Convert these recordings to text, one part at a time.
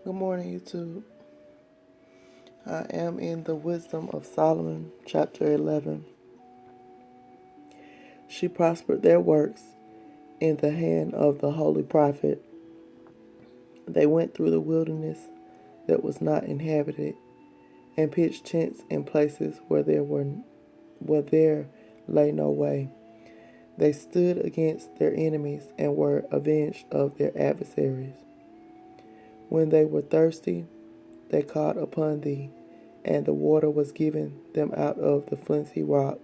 Good morning, YouTube. I am in the Wisdom of Solomon, chapter 11. She prospered their works in the hand of the holy prophet. They went through the wilderness that was not inhabited, and pitched tents in places where there lay no way. They stood against their enemies and were avenged of their adversaries. When they were thirsty, they called upon thee, and the water was given them out of the flinty rock,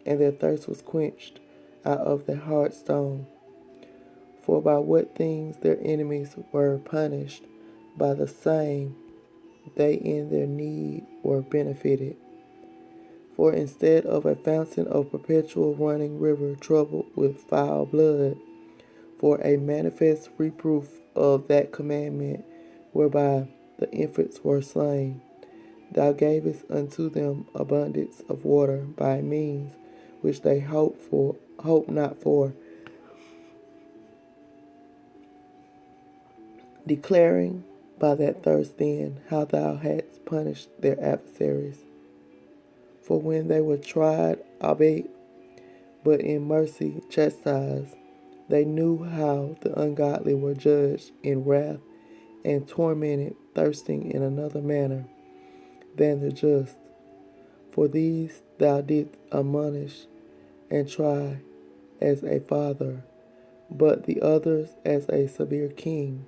and their thirst was quenched out of the hard stone. For by what things their enemies were punished, by the same they in their need were benefited. For instead of a fountain of perpetual running river troubled with foul blood, for a manifest reproof of that commandment whereby the infants were slain, thou gavest unto them abundance of water by means which they hope not for, declaring by that thirst then how thou hadst punished their adversaries. For when they were tried, albeit but in mercy chastised, they knew how the ungodly were judged in wrath and tormented, thirsting in another manner than the just. For these thou didst admonish and try as a father, but the others as a severe king.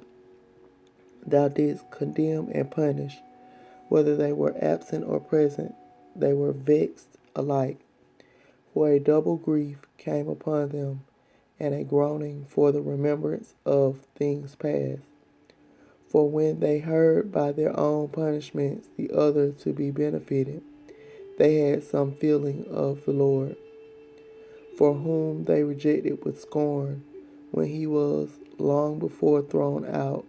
Thou didst condemn and punish, whether they were absent or present, they were vexed alike. For a double grief came upon them, and a groaning for the remembrance of things past. For when they heard by their own punishments the other to be benefited, they had some feeling of the Lord, for whom they rejected with scorn, when he was long before thrown out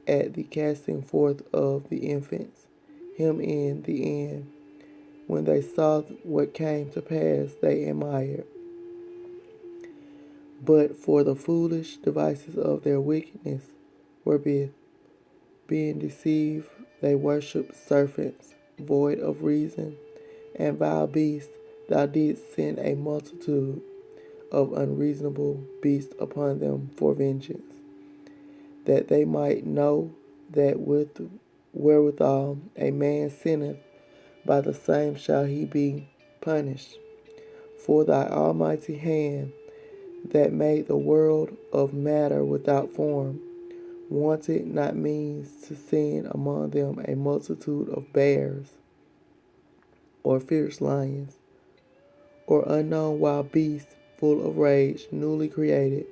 at the casting forth of the infants, him in the end. When they saw what came to pass, they admired. But for the foolish devices of their wickedness, wherewith, being deceived, they worshipped serpents, void of reason, and vile beasts, thou didst send a multitude of unreasonable beasts upon them for vengeance, that they might know that wherewithal a man sinneth, by the same shall he be punished. For thy almighty hand, that made the world of matter without form, wanted not means to send among them a multitude of bears, or fierce lions, or unknown wild beasts full of rage, newly created,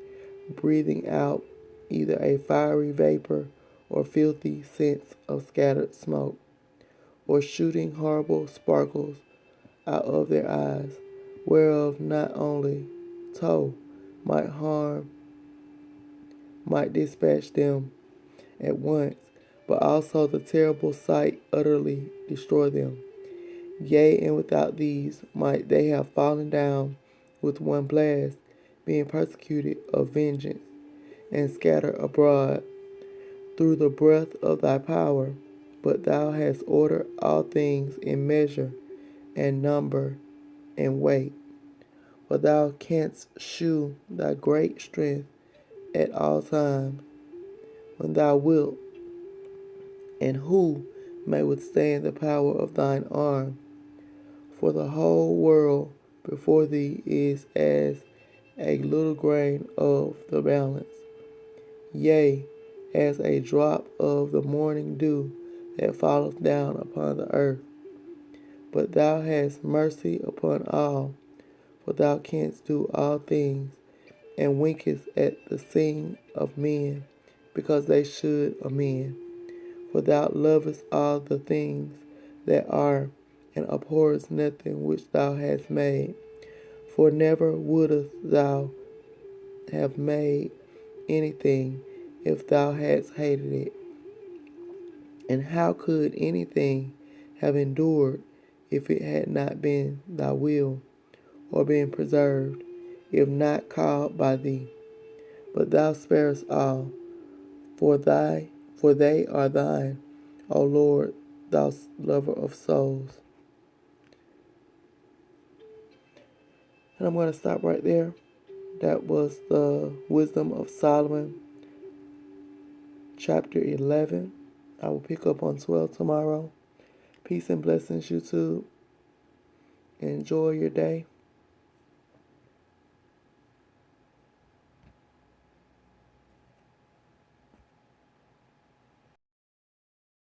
breathing out either a fiery vapor or filthy scents of scattered smoke, or shooting horrible sparkles out of their eyes, whereof not only tow might dispatch them at once, but also the terrible sight utterly destroy them. Yea, and without these might they have fallen down with one blast, being persecuted of vengeance, and scattered abroad through the breath of thy power. But thou hast ordered all things in measure and number and weight. For thou canst shew thy great strength at all times when thou wilt, and who may withstand the power of thine arm? For the whole world before thee is as a little grain of the balance, yea, as a drop of the morning dew that falleth down upon the earth. But thou hast mercy upon all, for thou canst do all things, and winkest at the seeing of men, because they should amend. For thou lovest all the things that are, and abhorrest nothing which thou hast made. For never wouldst thou have made anything if thou hadst hated it. And how could anything have endured if it had not been thy will, or been preserved, if not called by thee? But thou sparest all, for thy for they are thine, O Lord, thou lover of souls. And I'm going to stop right there. That was the Wisdom of Solomon, chapter 11. I will pick up on 12 tomorrow. Peace and blessings, YouTube. Enjoy your day.